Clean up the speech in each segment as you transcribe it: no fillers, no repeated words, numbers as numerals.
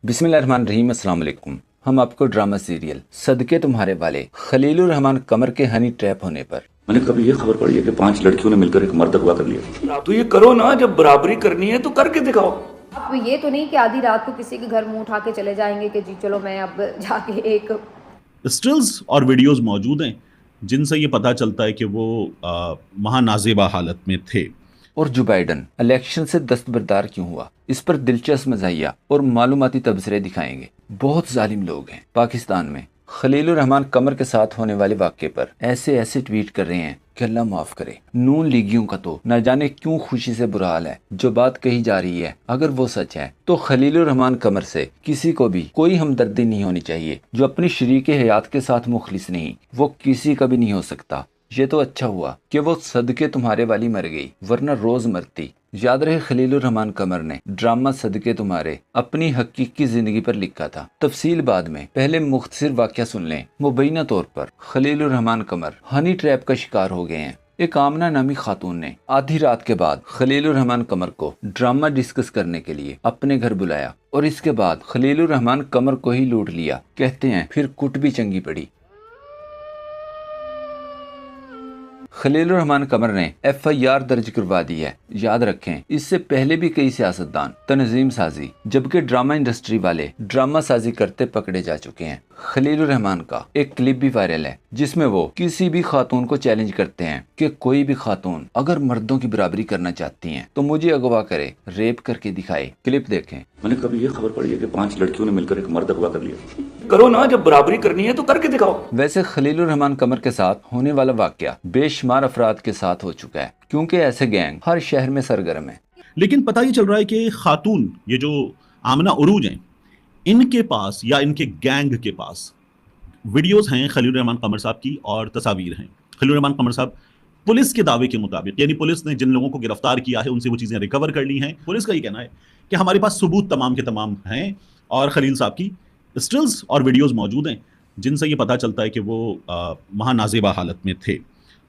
बिस्मिल्लाहिर्रहमानिर्रहीम, अस्सलाम वालेकुम। हम आपको ड्रामा सीरियल सदके तुम्हारे वाले खलीलुर रहमान कमर के हनी ट्रैप होने पर मैंने कभी ये खबर पढ़ी है कि 5 लड़कियों ने मिलकर एक मर्द अगवा कर लिया। तो ये करो ना, जब बराबरी करनी है तो करके दिखाओ। अब ये तो नहीं कि आधी रात को किसी के घर मुंह उठा के चले जाएंगे कि जी चलो मैं अब जाके एक स्टिल्स और वीडियोस मौजूद हैं जिनसे ये पता चलता है कि वो महानाजेबा हालत में थे। और जो बाइडन इलेक्शन से दस्तबरदार क्यों हुआ, इस पर दिलचस्प मज़ाहिया और मालूमाती तबसरे दिखाएंगे। बहुत जालिम लोग हैं पाकिस्तान में खलीलुर रहमान कमर के साथ होने वाले वाक़े पर ऐसे ऐसे ट्वीट कर रहे हैं कि अल्लाह माफ करे। नून लीगियों का तो न जाने क्यों खुशी से बुरा हाल है। जो बात कही जा रही है अगर वो सच है तो खलीलुर रहमान कमर से किसी को भी कोई हमदर्दी नहीं होनी चाहिए। जो अपनी शरीक हयात के साथ मुखलिस नहीं, वो किसी का भी नहीं हो सकता। ये तो अच्छा हुआ कि वो सदके तुम्हारे वाली मर गई, वरना रोज मरती। याद रहे खलीलुर रहमान कमर ने ड्रामा सदके तुम्हारे अपनी हकीकी जिंदगी पर लिखा था। तफसील बाद में, पहले मुख्तसर वाक़या सुन लें। मुबैना तौर पर खलीलुर रहमान कमर हनी ट्रैप का शिकार हो गए हैं। एक आमना नामी खातून ने आधी रात के बाद खलीलुर रहमान कमर को ड्रामा डिस्कस करने के लिए अपने घर बुलाया और इसके बाद खलीलुर रहमान कमर को ही लूट लिया। कहते हैं फिर कुट भी चंगी पड़ी। खलीलुर रहमान कमर ने FIR दर्ज करवा दी है। याद रखें, इससे पहले भी कई सियासतदान तंजीम साजी जबकि ड्रामा इंडस्ट्री वाले ड्रामा साजी करते पकड़े जा चुके हैं। खलीलुर रहमान का एक क्लिप भी वायरल है जिसमें वो किसी भी खातून को चैलेंज करते हैं कि कोई भी खातून अगर मर्दों की बराबरी करना चाहती हैं तो मुझे अगवा करे, रेप करके दिखाए। क्लिप देखें। मैंने कभी ये खबर पढ़ी है कि 5 लड़कियों ने मिलकर एक मर्द अगवा कर लिया। करो ना, जब बराबरी करनी है तो करके दिखाओ। वैसे खलीलुर रहमान कमर के साथ होने वाला वाकया बेशुमार अफराद के साथ हो चुका है, क्योंकि ऐसे गैंग हर शहर में सरगर्म है। लेकिन पता ये चल रहा है कि खातून, ये जो आमना उरूज हैं, इनके पास या इनके गैंग के पास वीडियोस हैं खलीलुर रहमान कमर साहब की और तस्वीर हैं। खलीलुर रहमान कमर साहब पुलिस के दावे के मुताबिक, यानी पुलिस ने जिन लोगों को गिरफ्तार किया है उनसे वो चीज़ें रिकवर कर ली हैं। पुलिस का ये कहना है कि हमारे पास सबूत तमाम के तमाम हैं और खलील साहब की स्टिल्स और वीडियोस मौजूद हैं जिनसे ये पता चलता है कि वो महानाजेबा हालत में थे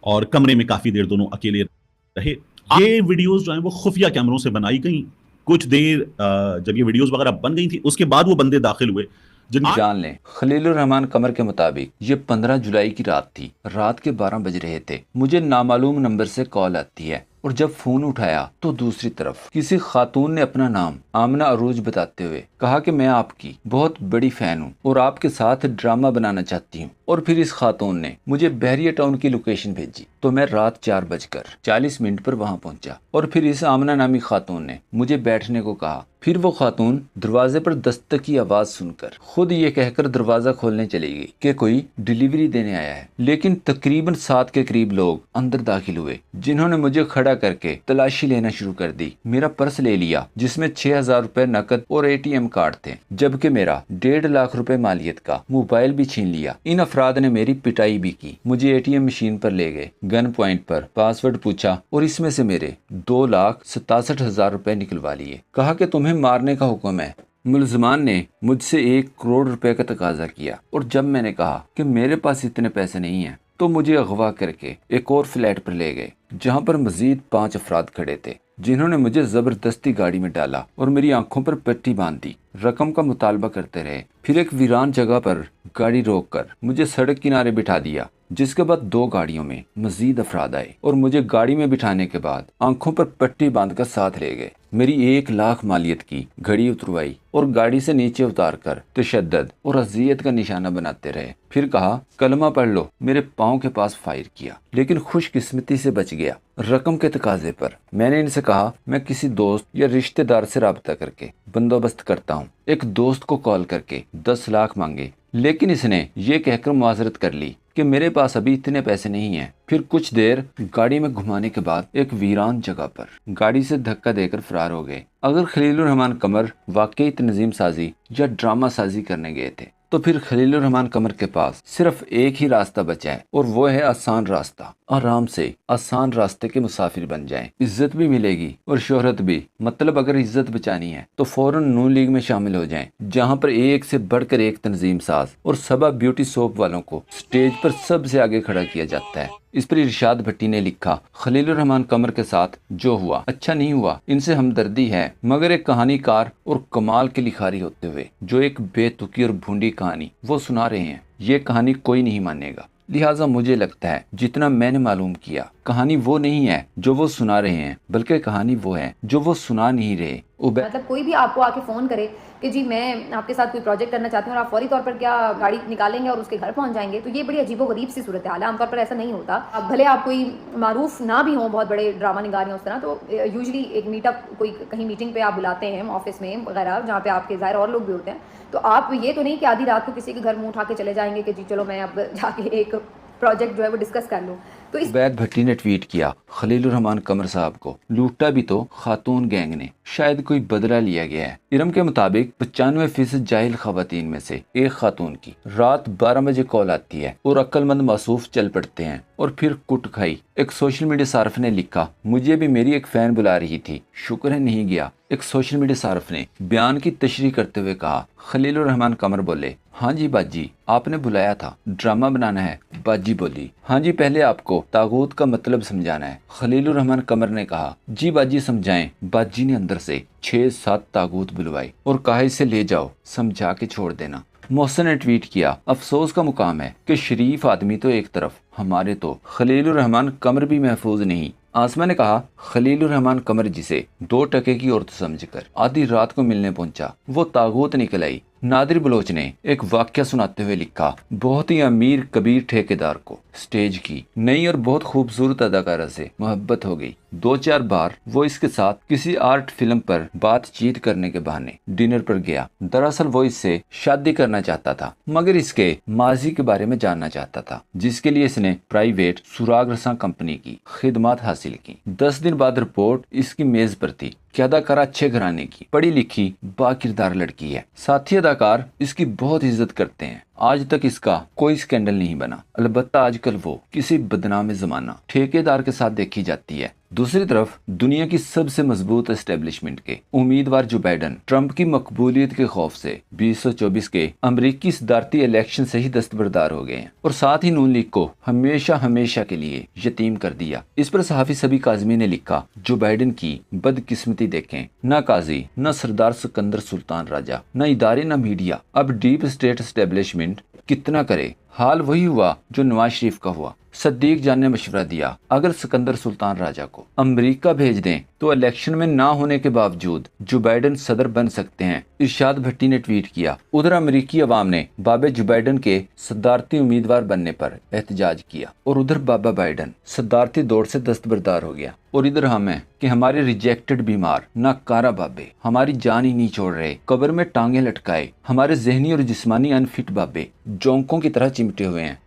और कमरे में काफ़ी देर दोनों अकेले रहे। ये वीडियोस जो हैं वो खुफिया कैमरों से बनाई गई। कुछ देर जब ये वीडियोस वगैरह बन गई थी उसके बाद वो बंदे दाखिल हुए। जान लें, खलीलुर रहमान कमर के मुताबिक ये 15 जुलाई की रात थी। रात के 12 बज रहे थे। मुझे नामालूम नंबर से कॉल आती है और जब फोन उठाया तो दूसरी तरफ किसी खातून ने अपना नाम आमना अरूज बताते हुए कहा कि मैं आपकी बहुत बड़ी फैन हूँ और आपके साथ ड्रामा बनाना चाहती हूँ। और फिर इस खातून ने मुझे बहरिया टाउन की लोकेशन भेजी तो मैं रात 4:40 पर वहाँ पहुंचा। और फिर इस आमना नामी खातून ने मुझे बैठने को कहा। फिर वो खातून दरवाजे पर दस्तक की आवाज सुनकर खुद ये कहकर दरवाजा खोलने चली गई कि कोई डिलीवरी देने आया है। लेकिन तकरीबन 7 के करीब लोग अंदर दाखिल हुए जिन्होंने मुझे खड़ा करके तलाशी लेना शुरू कर दी। मेरा पर्स ले लिया जिसमें 6000 रुपए नकद और ATM कार्ड थे, जबकि मेरा 1.5 लाख रुपए मालियत का मोबाइल भी छीन लिया। इन अफराद ने मेरी पिटाई भी की। मुझे ATM मशीन पर ले गए, गन पॉइंट पर पासवर्ड पूछा और इसमें से मेरे 2,67,000 रुपए निकलवा लिए। कहा कि तुम्हें मारने का हुक्म है। मुलजमान ने मुझसे 1 करोड़ रुपए का तकाजा किया और जब मैंने कहा कि मेरे पास इतने पैसे नहीं हैं तो मुझे अगवा करके एक और फ्लैट पर ले गए जहां पर मजीद 5 अफराद खड़े थे जिन्होंने मुझे जबरदस्ती गाड़ी में डाला और मेरी आंखों पर पट्टी बांध दी। रकम का मुतालबा करते रहे। फिर एक वीरान जगह पर गाड़ी रोककर मुझे सड़क किनारे बिठा दिया, जिसके बाद 2 गाड़ियों में मजीद अफराद आए और मुझे गाड़ी में बिठाने के बाद आंखों पर पट्टी बांधकर साथ ले गए। मेरी 1 लाख मालियत की घड़ी उतरवाई और गाड़ी से नीचे उतारकर तशद्दुद और अजियत का निशाना बनाते रहे। फिर कहा कलमा पढ़ लो। मेरे पाँव के पास फायर किया लेकिन खुशकिस्मती से बच गया। रकम के तकाजे पर मैंने इनसे कहा मैं किसी दोस्त या रिश्तेदार से राब्ता करके बंदोबस्त करता हूँ। एक दोस्त को कॉल करके 10 लाख मांगे, लेकिन इसने ये कहकर मुआजरत कर ली कि मेरे पास अभी इतने पैसे नहीं हैं। फिर कुछ देर गाड़ी में घुमाने के बाद एक वीरान जगह पर गाड़ी से धक्का देकर फरार हो गए। अगर खलीलुर रहमान कमर वाकई तंजीम साजी या ड्रामा साजी करने गए थे तो फिर खलीलुर रहमान कमर के पास सिर्फ एक ही रास्ता बचा है और वो है आसान रास्ता। आराम से आसान रास्ते के मुसाफिर बन जाएं। इज्जत भी मिलेगी और शोहरत भी। मतलब अगर इज्जत बचानी है तो फौरन नून लीग में शामिल हो जाएं, जहां पर एक से बढ़कर एक तंजीम साज और सबा ब्यूटी सोप वालों को स्टेज पर सबसे आगे खड़ा किया जाता है। इस पर इरशाद भट्टी ने लिखा, खलीलुर रहमान कमर के साथ जो हुआ अच्छा नहीं हुआ, इनसे हमदर्दी है, मगर एक कहानीकार और कमाल के लिखारी होते हुए जो एक बेतुकी और भूंडी कहानी वो सुना रहे हैं, ये कहानी कोई नहीं मानेगा। लिहाजा मुझे लगता है जितना मैंने मालूम किया, कहानी वो नहीं है जो वो सुना रहे हैं, बल्कि कहानी वो है जो वो सुना नहीं रहे। मतलब कोई भी आपको आके फ़ोन करे कि जी मैं आपके साथ कोई प्रोजेक्ट करना चाहती हूँ और आप फौरी तौर पर क्या गाड़ी निकालेंगे और उसके घर पहुँच जाएंगे, तो ये बड़ी अजीबोगरीब सी सूरत हाल है। आमतौर पर ऐसा नहीं होता। अब भले आप कोई मारूफ ना भी हों, बहुत बड़े ड्रामा निगार हैं उस तरह, तो यूजली एक मीटअप, कोई कहीं मीटिंग पे आप बुलाते हैं ऑफिस में वगैरह, जहाँ पे आपके ज़ाहिर और लोग भी होते हैं, तो आप ये तो नहीं कि आधी रात को किसी के घर मुँह उठा के चले जाएंगे कि जी चलो मैं अब जाके एक प्रोजेक्ट जो है वो डिस्कस कर लूँ। तो इस उबैद भट्टी ने ट्वीट किया, खलीलुर रहमान कमर साहब को लूटा भी तो खातून गैंग ने, शायद कोई बदला लिया गया है। इरम के मुताबिक 95% जाहिल खवातीन में से एक खातून की रात 12 बजे कॉल आती है और अक्लमंद मासूफ चल पड़ते हैं और फिर कुट खाई। एक सोशल मीडिया सार्फ ने लिखा, मुझे भी मेरी एक फैन बुला रही थी, शुक्र है नहीं गया। एक सोशल मीडिया सार्फ ने बयान की तशरीह करते हुए कहा, खलीलुर रहमान कमर बोले, हाँ जी बाजी आपने बुलाया था, ड्रामा बनाना है। बाजी बोली, हाँ जी पहले आपको तागूत का मतलब समझाना है। खलीलुर रहमान कमर ने कहा, जी बाजी समझाएं। बाजी ने अंदर से 6-7 तागूत बुलवाई और कहा, इसे ले जाओ, समझा के छोड़ देना। मोहसिन ने ट्वीट किया, अफसोस का मुकाम है कि शरीफ आदमी तो एक तरफ, हमारे तो खलीलुर रहमान कमर भी महफूज नहीं। आसमा ने कहा, खलीलुर रहमान कमर जिसे 2 टके की औरत समझकर आधी रात को मिलने पहुंचा, वो तागूत निकल आई। नादिर बलोच ने एक वाक्य सुनाते हुए लिखा, बहुत ही अमीर कबीर ठेकेदार को स्टेज की नई और बहुत खूबसूरत अदाकारा से मोहब्बत हो गई। 2-4 बार वो इसके साथ किसी आर्ट फिल्म पर बातचीत करने के बहाने डिनर पर गया। दरअसल वो इससे शादी करना चाहता था, मगर इसके माजी के बारे में जानना चाहता था, जिसके लिए इसने प्राइवेट सुराग रसा कंपनी की खिदमत हासिल की। 10 दिन बाद रिपोर्ट इसकी मेज पर थी कि अदाकारा अच्छे घराने की पढ़ी लिखी बाकिरदार लड़की है। साथी अदाकार इसकी बहुत इज्जत करते हैं। आज तक इसका कोई स्कैंडल नहीं बना, अलबत्ता आजकल वो किसी बदनाम जमाना ठेकेदार के साथ देखी जाती है। दूसरी तरफ दुनिया की सबसे मजबूत एस्टेब्लिशमेंट के उम्मीदवार जो बाइडन ट्रंप की मकबूलियत के खौफ से 2024 के अमेरिकी सदारती इलेक्शन से ही दस्तबरदार हो गए हैं और साथ ही नून लीग को हमेशा हमेशा के लिए यतीम कर दिया। इस पर सहाफी सभी काजमी ने लिखा, जो बाइडन की बदकिस्मती देखें, न काजी, न सरदार सिकंदर सुल्तान राजा, न इदारे, न मीडिया, अब डीप स्टेट एस्टेब्लिशमेंट कितना करे। हाल वही हुआ जो नवाज शरीफ का हुआ। सद्दीक जान ने मशवरा दिया, अगर सिकंदर सुल्तान राजा को अमेरिका भेज दें तो इलेक्शन में ना होने के बावजूद जो बाइडन सदर बन सकते हैं। इरशाद भट्टी ने ट्वीट किया, उधर अमेरिकी अवाम ने बाबे जो बाइडन के सदारती उम्मीदवार बनने पर एहतजाज किया और उधर बाबा बाइडन सदारती दौड़ से दस्तबरदार हो गया। और इधर हम हैं कि हमारे रिजेक्टेड बीमार नाकारा बाबे हमारी जान ही नहीं छोड़ रहे, कब्र में टांगे लटकाए हमारे जहनी और जिस्मानी अनफिट बाबे जोंकों की तरह चिमटे हुए हैं।